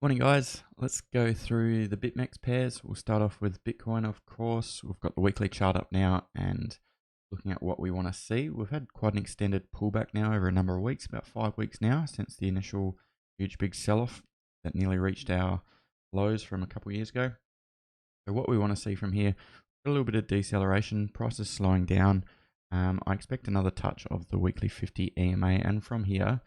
Morning, guys. Let's go through the Bitmex pairs. We'll start off with Bitcoin, of course. We've got the weekly chart up now and looking at what we want to see. We've had quite an extended pullback now over a number of weeks, about 5 weeks now, since the initial huge big sell-off that nearly reached our lows from a couple of years ago. So what we want to see from here, a little bit of deceleration, prices slowing down. I expect another touch of the weekly 50 EMA, and from here,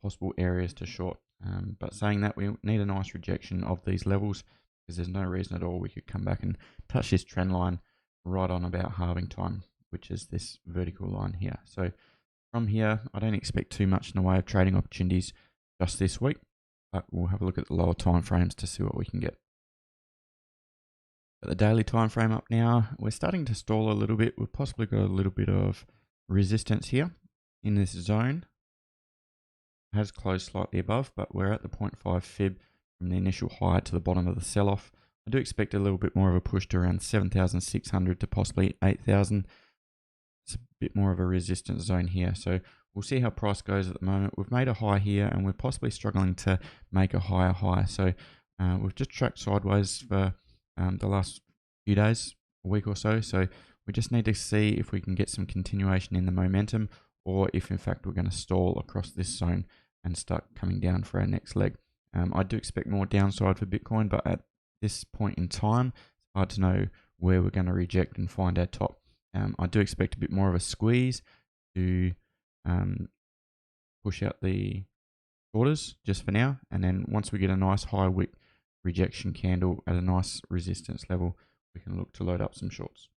possible areas to short. But saying that, we need a nice rejection of these levels because there's no reason at all we could come back and touch this trend line right on about halving time, which is this vertical line here. So from here, I don't expect too much in the way of trading opportunities just this week, but we'll have a look at the lower time frames to see what we can get. Got the daily time frame up now. We're starting to stall a little bit. We've possibly got a little bit of resistance here in this zone. It has closed slightly above, but we're at the 0.5 fib from the initial high to the bottom of the sell-off. I do expect a little bit more of a push to around 7,600 to possibly 8,000. It's a bit more of a resistance zone here. So we'll see how price goes at the moment. We've made a high here and we're possibly struggling to make a higher high. So we've just tracked sideways for the last few days, a week or so. So we just need to see if we can get some continuation in the momentum, or if in fact we're going to stall across this zone and start coming down for our next leg. I do expect more downside for Bitcoin, but at this point in time, it's hard to know where we're going to reject and find our top. I do expect a bit more of a squeeze to push out the orders just for now, and then once we get a nice high wick rejection candle at a nice resistance level, we can look to load up some shorts.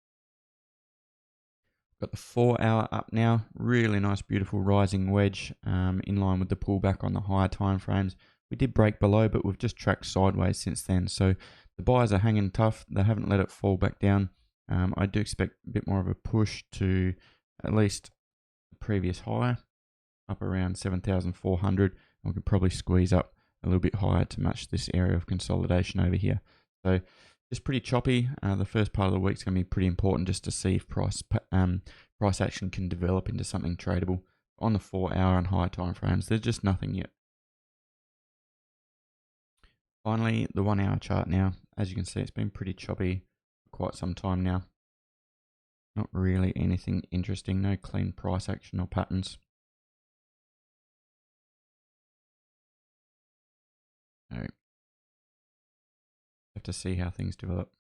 Got the 4 hour up now. Really nice, beautiful rising wedge in line with the pullback on the higher time frames. We did break below, but we've just tracked sideways since then. So the buyers are hanging tough. They haven't let it fall back down. I do expect a bit more of a push to at least the previous high, up around 7,400. We could probably squeeze up a little bit higher to match this area of consolidation over here. So it's pretty choppy. The first part of the week is going to be pretty important just to see if price action can develop into something tradable. On the 4 hour and higher time frames, there's just nothing yet. Finally, the 1 hour chart now. As you can see, it's been pretty choppy for quite some time now. Not really anything interesting. No clean price action or patterns. So, have to see how things develop.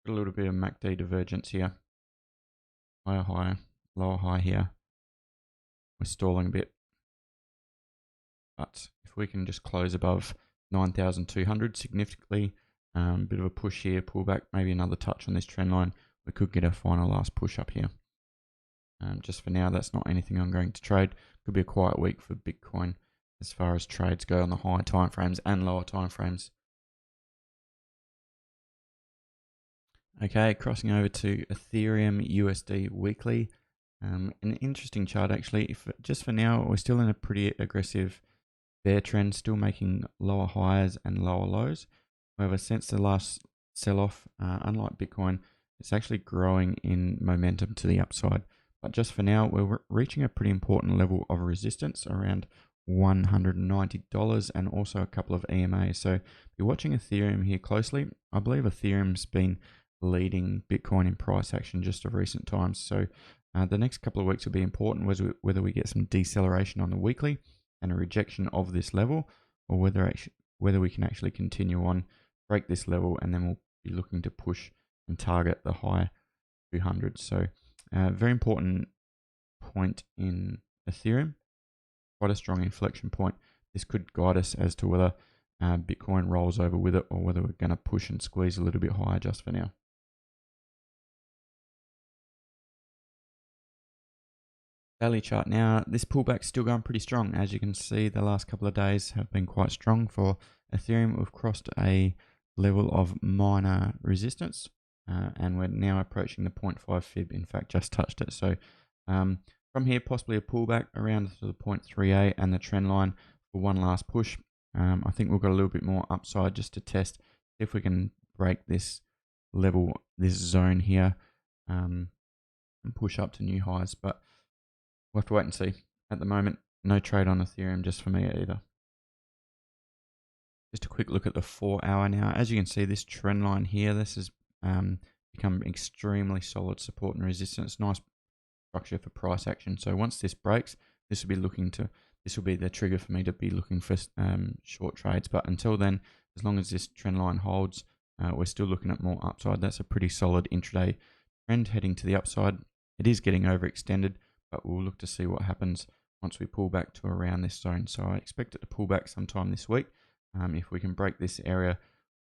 Got a little bit of MACD divergence here. Higher high, lower high here. We're stalling a bit. But if we can just close above 9,200 significantly, bit of a push here, pull back, maybe another touch on this trend line, we could get a final last push up here. Just for now, that's not anything I'm going to trade. Could be a quiet week for Bitcoin as far as trades go on the higher time frames and lower time frames. Okay, crossing over to Ethereum USD weekly. An interesting chart actually. Just for now, we're still in a pretty aggressive bear trend, still making lower highs and lower lows. However, since the last sell-off, unlike Bitcoin, it's actually growing in momentum to the upside. But just for now, we're reaching a pretty important level of resistance around $190 and also a couple of EMAs. So be watching Ethereum here closely. I believe Ethereum's been leading Bitcoin in price action just of recent times. So the next couple of weeks will be important, whether we get some deceleration on the weekly and a rejection of this level, or whether we can actually continue on, break this level, and then we'll be looking to push and target the high 200. So very important point in Ethereum, quite a strong inflection point. This could guide us as to whether Bitcoin rolls over with it, or whether we're going to push and squeeze a little bit higher just for now. Daily chart now. This pullback's still going pretty strong. As you can see, the last couple of days have been quite strong for Ethereum. We've crossed a level of minor resistance, and we're now approaching the 0.5 fib. In fact, just touched it. So from here, possibly a pullback around to the 0.38 and the trend line for one last push. I think we've got a little bit more upside just to test if we can break this level, this zone here, and push up to new highs. But we'll have to wait and see. At the moment, no trade on Ethereum just for me either. Just a quick look at the 4-hour now. As you can see, this trend line here, this has become extremely solid support and resistance. Nice structure for price action. So once this breaks, this will be the trigger for me to be looking for short trades. But until then, as long as this trend line holds, we're still looking at more upside. That's a pretty solid intraday trend heading to the upside. It is getting overextended, but we'll look to see what happens once we pull back to around this zone. So I expect it to pull back sometime this week. If we can break this area,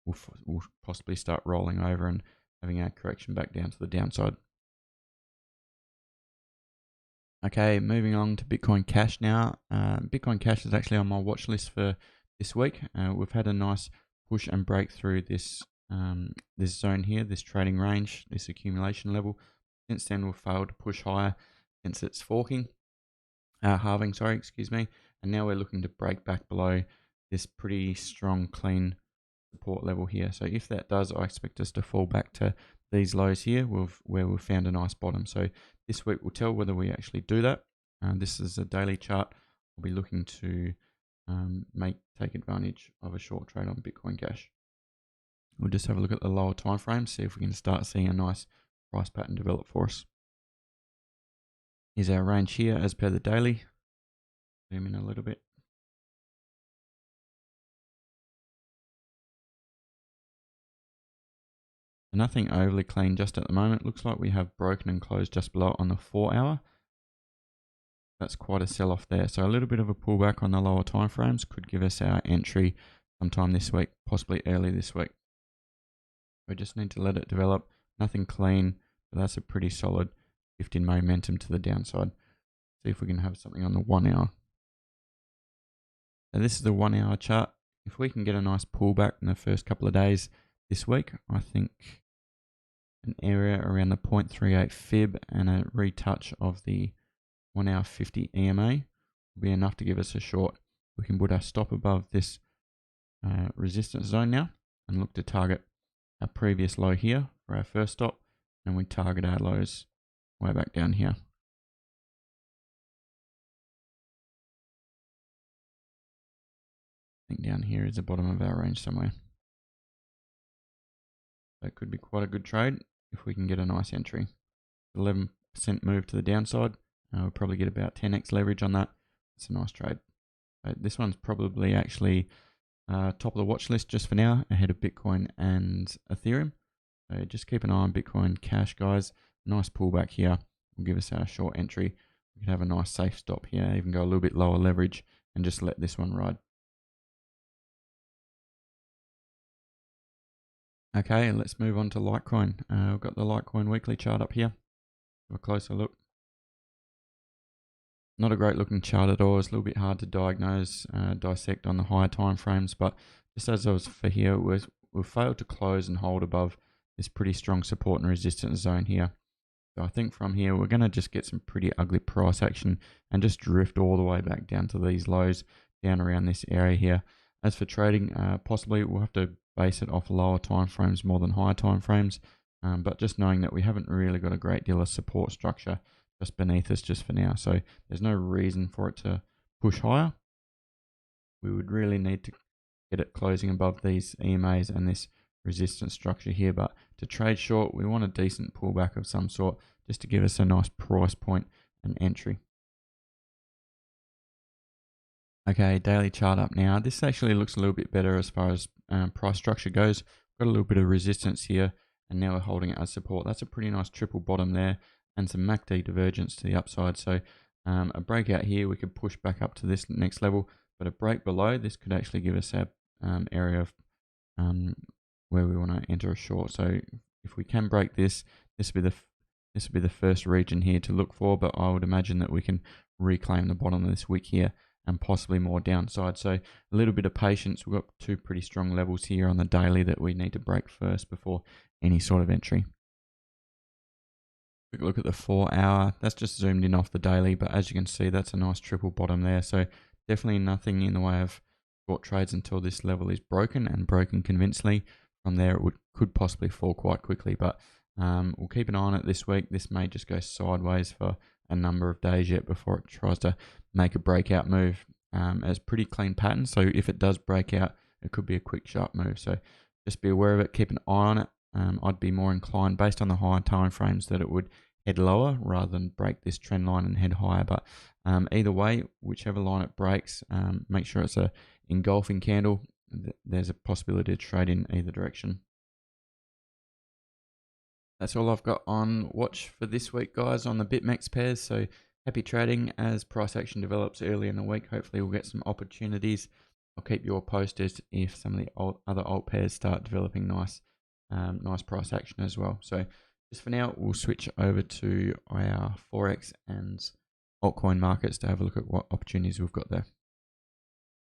we'll possibly start rolling over and having our correction back down to the downside. Okay, moving on to Bitcoin Cash now. Bitcoin Cash is actually on my watch list for this week. We've had a nice push and break through this this zone here, this trading range, this accumulation level. Since then, we've failed to push higher since it's halving, excuse me. And now we're looking to break back below this pretty strong, clean support level here. So if that does, I expect us to fall back to these lows here where we've found a nice bottom. So this week we'll tell whether we actually do that. This is a daily chart. I'll be looking to take advantage of a short trade on Bitcoin Cash. We'll just have a look at the lower time frame, see if we can start seeing a nice price pattern develop for us. Here's our range here as per the daily. Zoom in a little bit. Nothing overly clean just at the moment. Looks like we have broken and closed just below on the 4-hour. That's quite a sell-off there. So a little bit of a pullback on the lower time frames could give us our entry sometime this week, possibly early this week. We just need to let it develop. Nothing clean, but that's a pretty solid shift in momentum to the downside. See if we can have something on the 1-hour. So this is the 1-hour chart. If we can get a nice pullback in the first couple of days this week, I think an area around the 0.38 fib and a retouch of the 1-hour 50 EMA will be enough to give us a short. We can put our stop above this resistance zone now and look to target our previous low here for our first stop, and we target our lows way back down here. I think down here is the bottom of our range somewhere. That could be quite a good trade if we can get a nice entry. 11% move to the downside. We'll probably get about 10x leverage on that. It's a nice trade. This one's probably actually top of the watch list just for now, ahead of Bitcoin and Ethereum. So just keep an eye on Bitcoin Cash, guys. Nice pullback here will give us our short entry. We can have a nice safe stop here, even go a little bit lower leverage and just let this one ride. Okay, let's move on to Litecoin. We've got the Litecoin weekly chart up here. Have a closer look. Not a great looking chart at all. It's a little bit hard to dissect on the higher time frames, but just as I was for here, we've failed to close and hold above this pretty strong support and resistance zone here. So I think from here, we're going to just get some pretty ugly price action and just drift all the way back down to these lows down around this area here. As for trading, possibly we'll have to base it off lower time frames more than higher time frames, but just knowing that we haven't really got a great deal of support structure just beneath us just for now. So there's no reason for it to push higher. We would really need to get it closing above these EMAs and this resistance structure here. But to trade short, we want a decent pullback of some sort just to give us a nice price point and entry. Okay, daily chart up now. This actually looks a little bit better as far as price structure goes. Got a little bit of resistance here, and now we're holding it as support. That's a pretty nice triple bottom there, and some MACD divergence to the upside. So a breakout here, we could push back up to this next level, but a break below this could actually give us our area of where we want to enter a short. So if we can break this, this will be the first region here to look for, but I would imagine that we can reclaim the bottom of this wick here and possibly more downside. So a little bit of patience. We've got two pretty strong levels here on the daily that we need to break first before any sort of entry. Quick look at the 4-hour. That's just zoomed in off the daily, but as you can see, that's a nice triple bottom there. So definitely nothing in the way of short trades until this level is broken and broken convincingly. From there, it could possibly fall quite quickly, but we'll keep an eye on it this week. This may just go sideways for a number of days yet before it tries to make a breakout move. It's pretty clean pattern, so if it does break out, it could be a quick sharp move. So just be aware of it, keep an eye on it. I'd be more inclined, based on the higher time frames, that it would head lower rather than break this trend line and head higher. But either way, whichever line it breaks, make sure it's a engulfing candle. There's a possibility to trade in either direction. That's all I've got on watch for this week, guys, on the Bitmex pairs. So happy trading as price action develops early in the week. Hopefully we'll get some opportunities. I'll keep you all posted if some of the other alt pairs start developing nice price action as well. So just for now, we'll switch over to our Forex and altcoin markets to have a look at what opportunities we've got there.